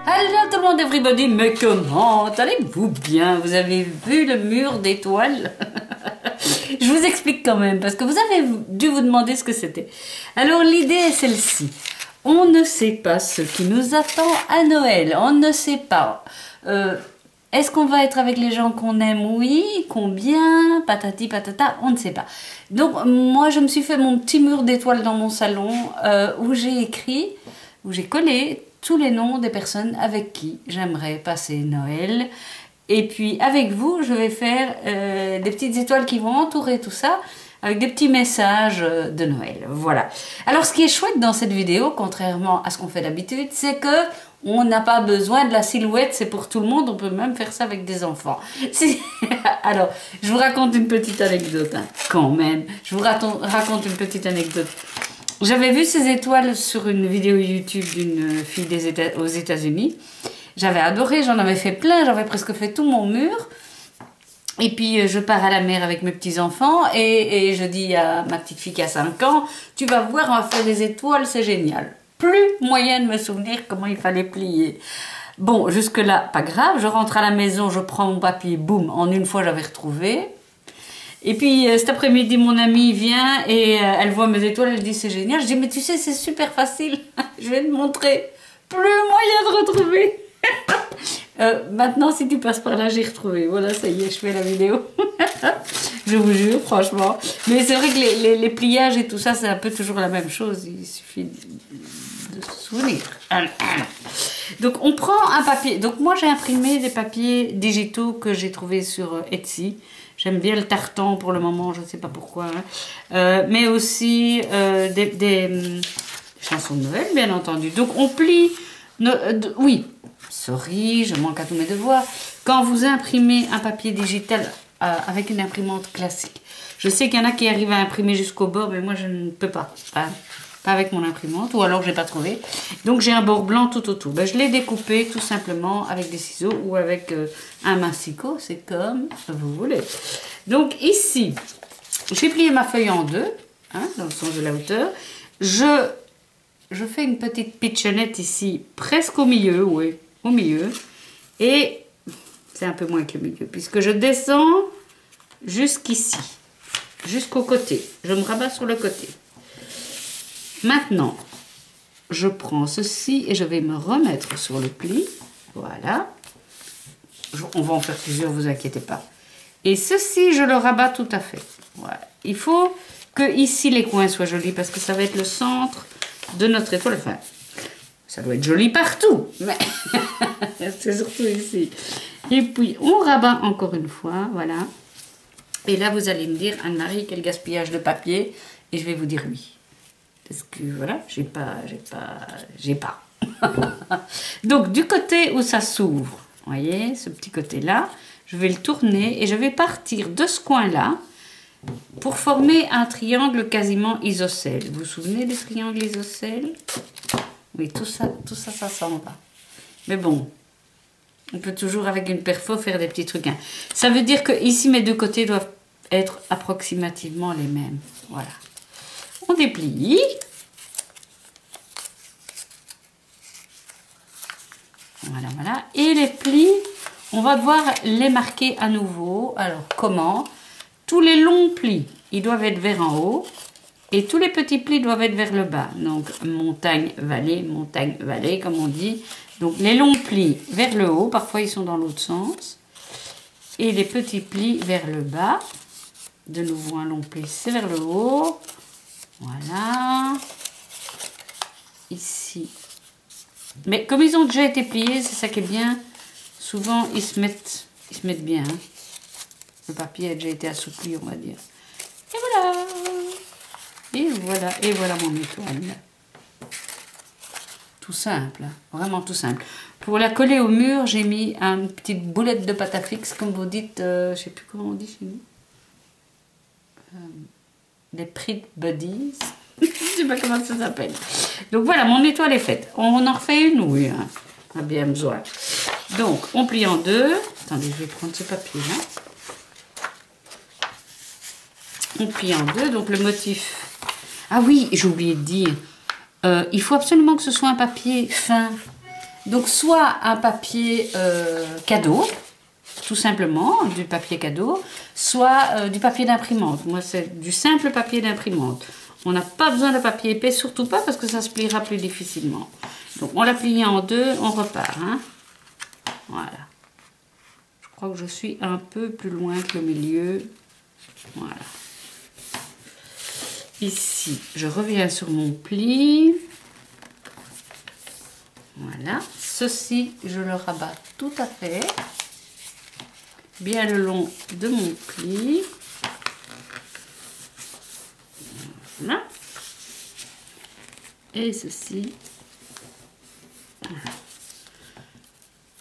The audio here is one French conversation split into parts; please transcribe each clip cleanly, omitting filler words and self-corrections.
Hello tout le monde, everybody, mais comment allez-vous bien? Vous avez vu le mur d'étoiles? Je vous explique quand même, parce que vous avez dû vous demander ce que c'était. Alors l'idée est celle-ci. On ne sait pas ce qui nous attend à Noël. On ne sait pas. Est-ce qu'on va être avec les gens qu'on aime? Oui. Combien? Patati patata, on ne sait pas. Donc moi je me suis fait mon petit mur d'étoiles dans mon salon où j'ai écrit, où j'ai collé tous les noms des personnes avec qui j'aimerais passer Noël. Et puis avec vous, je vais faire des petites étoiles qui vont entourer tout ça avec des petits messages de Noël. Voilà. Alors ce qui est chouette dans cette vidéo, contrairement à ce qu'on fait d'habitude, c'est que on n'a pas besoin de la silhouette, c'est pour tout le monde, on peut même faire ça avec des enfants. Alors, je vous raconte une petite anecdote, hein, quand même. Je vous raconte une petite anecdote. J'avais vu ces étoiles sur une vidéo YouTube d'une fille aux États-Unis. J'avais adoré, j'en avais fait plein, j'avais presque fait tout mon mur. Et puis je pars à la mer avec mes petits-enfants et je dis à ma petite fille qui a 5 ans, tu vas voir, on va faire des étoiles, c'est génial. Plus moyen de me souvenir comment il fallait plier. Bon, jusque-là, pas grave, je rentre à la maison, je prends mon papier, boum, en une fois j'avais retrouvé. Et puis cet après-midi, mon amie vient et elle voit mes étoiles, elle dit c'est génial. Je dis mais tu sais, c'est super facile, je vais te montrer. Plus moyen de retrouver. Maintenant, si tu passes par là, j'ai retrouvé. Voilà, ça y est, je fais la vidéo. Je vous jure, franchement. Mais c'est vrai que les pliages et tout ça, c'est un peu toujours la même chose. Il suffit de se souvenir. Donc, on prend un papier. Donc, moi, j'ai imprimé des papiers digitaux que j'ai trouvés sur Etsy. J'aime bien le tartan pour le moment, je ne sais pas pourquoi. Hein. Mais aussi des chansons de Noël, bien entendu. Donc, on plie... oui, sorry, je manque à tous mes devoirs. Quand vous imprimez un papier digital avec une imprimante classique, je sais qu'il y en a qui arrivent à imprimer jusqu'au bord, mais moi, je ne peux pas. Pas avec mon imprimante, ou alors je n'ai pas trouvé. Donc, j'ai un bord blanc tout autour. Ben, je l'ai découpé tout simplement avec des ciseaux ou avec un massicot. C'est comme vous voulez. Donc, ici, j'ai plié ma feuille en deux, hein, dans le sens de la hauteur. Je fais une petite pitchonnette ici, presque au milieu, oui, au milieu. Et c'est un peu moins que le milieu, puisque je descends jusqu'ici, jusqu'au côté. Je me rabats sur le côté. Maintenant, je prends ceci et je vais me remettre sur le pli. Voilà. On va en faire plusieurs, vous inquiétez pas. Et ceci, je le rabats tout à fait. Voilà. Il faut que ici les coins soient jolis, parce que ça va être le centre de notre étoile. Enfin, ça doit être joli partout, mais c'est surtout ici. Et puis, on rabat encore une fois, voilà. Et là, vous allez me dire, Anne-Marie, quel gaspillage de papier. Et je vais vous dire oui. Parce que, voilà, j'ai pas. Donc, du côté où ça s'ouvre, vous voyez, ce petit côté-là, je vais le tourner et je vais partir de ce coin-là pour former un triangle quasiment isocèle. Vous vous souvenez des triangles isocèles? Oui, tout ça, ça s'en va. Mais bon, on peut toujours avec une perfo faire des petits trucs. Hein. Ça veut dire que ici, mes deux côtés doivent être approximativement les mêmes. Voilà. On déplie. Voilà, voilà. Et les plis, on va devoir les marquer à nouveau. Alors, comment? Tous les longs plis, ils doivent être vers en haut. Et tous les petits plis doivent être vers le bas. Donc, montagne, vallée, comme on dit. Donc, les longs plis vers le haut. Parfois, ils sont dans l'autre sens. Et les petits plis vers le bas. De nouveau, un long pli, c'est vers le haut. Voilà. Ici. Mais comme ils ont déjà été pliés, c'est ça qui est bien. Souvent, ils se mettent bien. Hein. Le papier a déjà été assoupli, on va dire. Et voilà. Et voilà mon étoile. Tout simple, hein. Vraiment tout simple. Pour la coller au mur, j'ai mis une petite boulette de pâte à fixe, comme vous dites, je ne sais plus comment on dit chez nous. Des Prit Buddies. Je ne sais pas comment ça s'appelle. Donc voilà, mon étoile est faite. On en refait une, oui, hein. On a bien besoin. Donc, on plie en deux. Attendez, je vais prendre ce papier-là. On plie en deux, donc le motif... Ah oui, j'ai oublié de dire, il faut absolument que ce soit un papier fin. Donc soit un papier cadeau, tout simplement, du papier cadeau, soit du papier d'imprimante. Moi, c'est du simple papier d'imprimante. On n'a pas besoin de papier épais, surtout pas parce que ça se pliera plus difficilement. Donc, on l'a plié en deux, on repart. Hein. Voilà. Je crois que je suis un peu plus loin que le milieu. Voilà. Ici, je reviens sur mon pli. Voilà. Ceci, je le rabats tout à fait. Bien le long de mon pli. Voilà. Et ceci. Voilà.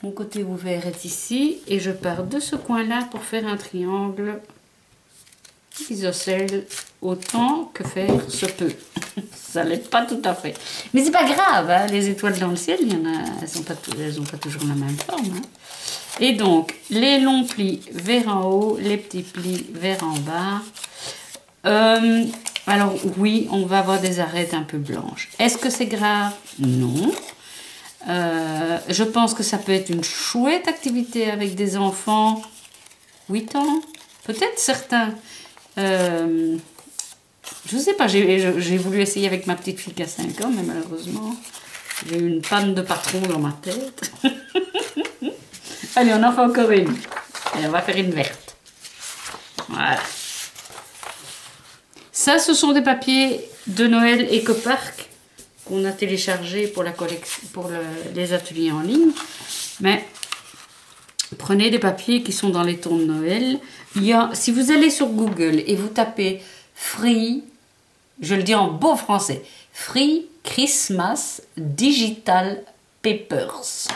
Mon côté ouvert est ici. Et je pars de ce coin-là pour faire un triangle isocèle autant que faire se peut. Ça l'est pas tout à fait. Mais c'est pas grave, hein, les étoiles dans le ciel, il y en a, elles ont pas toujours la même forme. Hein. Et donc, les longs plis vers en haut, les petits plis vers en bas. Alors oui, on va avoir des arêtes un peu blanches. Est-ce que c'est grave? Non. Je pense que ça peut être une chouette activité avec des enfants. 8 ans, peut-être certains. Je sais pas, j'ai voulu essayer avec ma petite fille qui a 5 ans, mais malheureusement, j'ai eu une panne de patron dans ma tête. Allez, on en fait encore une. Et on va faire une verte. Voilà. Ça, ce sont des papiers de Noël Ecopark qu'on a téléchargés pour la collection, pour les ateliers en ligne. Mais prenez des papiers qui sont dans les tons de Noël. Si vous allez sur Google et vous tapez Free, je le dis en beau français, Free Christmas Digital Papers.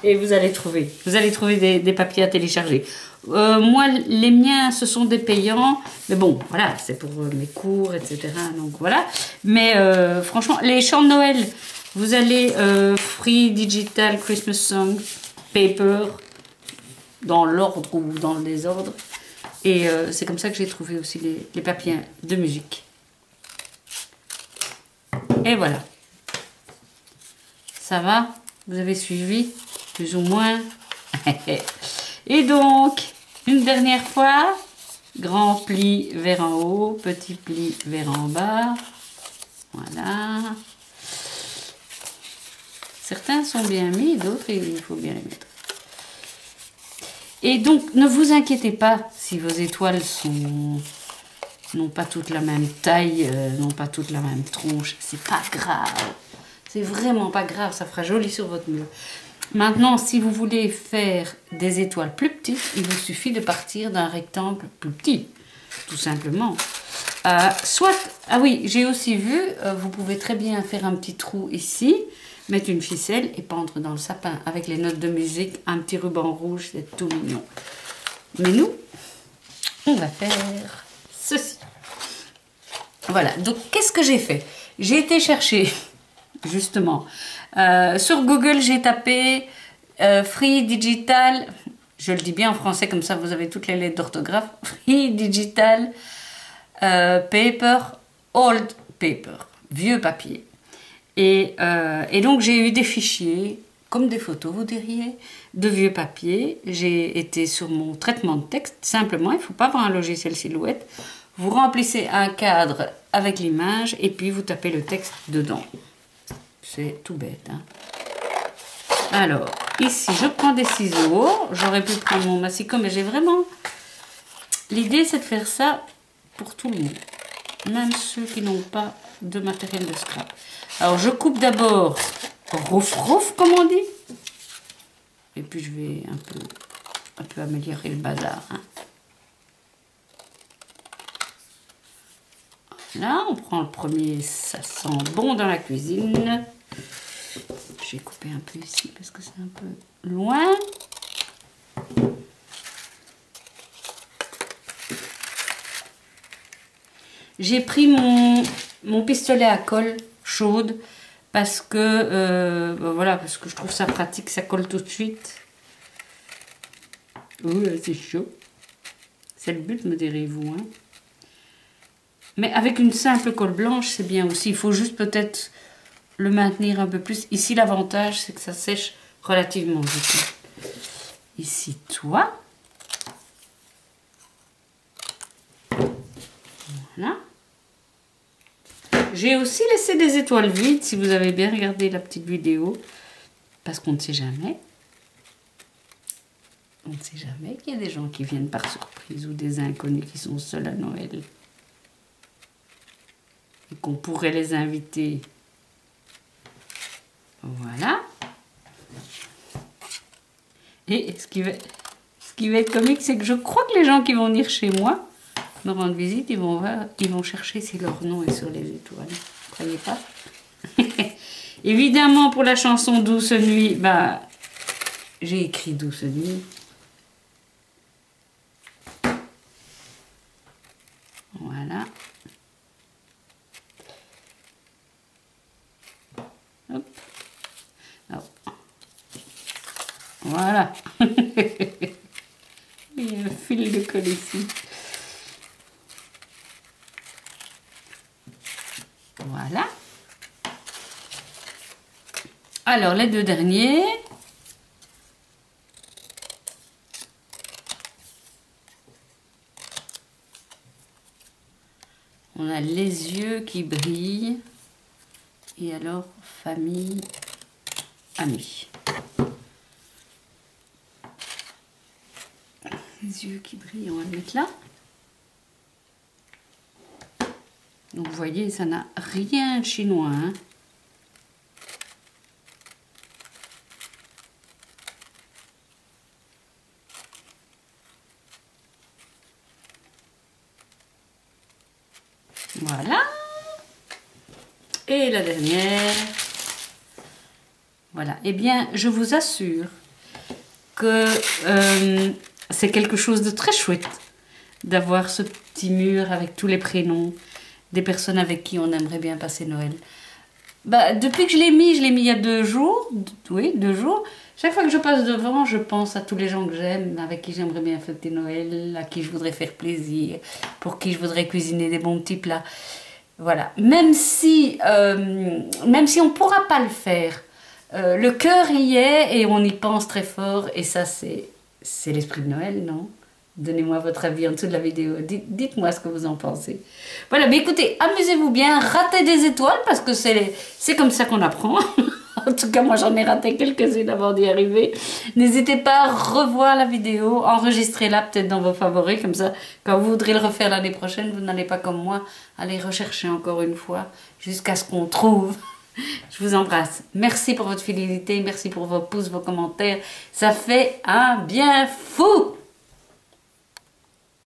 Et vous allez trouver des papiers à télécharger. Moi, les miens, ce sont des payants. Mais bon, voilà, c'est pour mes cours, etc. Donc voilà. Mais franchement, les chants de Noël, vous allez Free Digital Christmas Song Paper, dans l'ordre ou dans le désordre. Et c'est comme ça que j'ai trouvé aussi les papiers de musique. Et voilà. Ça va? Vous avez suivi? Plus ou moins. Et donc, une dernière fois, grand pli vers en haut, petit pli vers en bas. Voilà. Certains sont bien mis, d'autres, il faut bien les mettre. Et donc, ne vous inquiétez pas si vos étoiles n'ont pas toutes la même taille, n'ont pas toutes la même tronche. C'est pas grave. C'est vraiment pas grave, ça fera joli sur votre mur. Maintenant, si vous voulez faire des étoiles plus petites, il vous suffit de partir d'un rectangle plus petit, tout simplement. Ah oui, j'ai aussi vu, vous pouvez très bien faire un petit trou ici, mettre une ficelle et pendre dans le sapin avec les notes de musique, un petit ruban rouge, c'est tout mignon. Mais nous, on va faire ceci. Voilà, donc qu'est-ce que j'ai fait? J'ai été chercher, justement, sur Google, j'ai tapé Free Digital, je le dis bien en français, comme ça vous avez toutes les lettres d'orthographe, Free Digital Paper, Old Paper, vieux papier. Et donc j'ai eu des fichiers, comme des photos vous diriez, de vieux papier. J'ai été sur mon traitement de texte, simplement, il ne faut pas avoir un logiciel Silhouette. Vous remplissez un cadre avec l'image et puis vous tapez le texte dedans. C'est tout bête. Hein. Alors, ici, je prends des ciseaux. J'aurais pu prendre mon massicot, mais j'ai vraiment... L'idée, c'est de faire ça pour tout le monde. Même ceux qui n'ont pas de matériel de scrap. Alors, je coupe d'abord rouf-rouf, comme on dit. Et puis, je vais un peu améliorer le bazar. Hein. Là, on prend le premier, ça sent bon dans la cuisine. Je vais couper un peu ici parce que c'est un peu loin. J'ai pris mon pistolet à colle chaude parce que, voilà, parce que je trouve ça pratique, ça colle tout de suite. Ouh, c'est chaud. C'est le but, me direz-vous, hein. Mais avec une simple colle blanche, c'est bien aussi. Il faut juste peut-être le maintenir un peu plus. Ici, l'avantage, c'est que ça sèche relativement vite. Ici, toi. Voilà. J'ai aussi laissé des étoiles vides, si vous avez bien regardé la petite vidéo. Parce qu'on ne sait jamais. On ne sait jamais qu'il y a des gens qui viennent par surprise ou des inconnus qui sont seuls à Noël. Et qu'on pourrait les inviter. Voilà. Et ce qui va être comique, c'est que je crois que les gens qui vont venir chez moi me rendre visite, ils vont chercher si leur nom est sur les étoiles. Vous croyez pas? Évidemment, pour la chanson Douce Nuit, bah, j'ai écrit Douce Nuit. Voilà. Hop. Hop. Voilà. Il y a un fil de colle ici. Voilà. Alors, les deux derniers. On a les yeux qui brillent. Et alors, famille, amis. Les yeux qui brillent, on va le mettre là. Donc, vous voyez, ça n'a rien de chinois, hein. Voilà. Et la dernière. Voilà. Eh bien, je vous assure que c'est quelque chose de très chouette d'avoir ce petit mur avec tous les prénoms des personnes avec qui on aimerait bien passer Noël. Bah, depuis que je l'ai mis il y a 2 jours. Oui, 2 jours. Chaque fois que je passe devant, je pense à tous les gens que j'aime, avec qui j'aimerais bien fêter Noël, à qui je voudrais faire plaisir, pour qui je voudrais cuisiner des bons petits plats. Voilà. Même si on ne pourra pas le faire, le cœur y est et on y pense très fort. Et ça, c'est l'esprit de Noël, non? Donnez-moi votre avis en dessous de la vidéo. Dites-moi ce que vous en pensez. Voilà, mais écoutez, amusez-vous bien, ratez des étoiles parce que c'est comme ça qu'on apprend. En tout cas, moi, j'en ai raté quelques-unes avant d'y arriver. N'hésitez pas à revoir la vidéo, enregistrez-la peut-être dans vos favoris. Comme ça, quand vous voudrez le refaire l'année prochaine, vous n'allez pas comme moi aller rechercher encore une fois jusqu'à ce qu'on trouve. Je vous embrasse. Merci pour votre fidélité, merci pour vos pouces, vos commentaires. Ça fait un bien fou!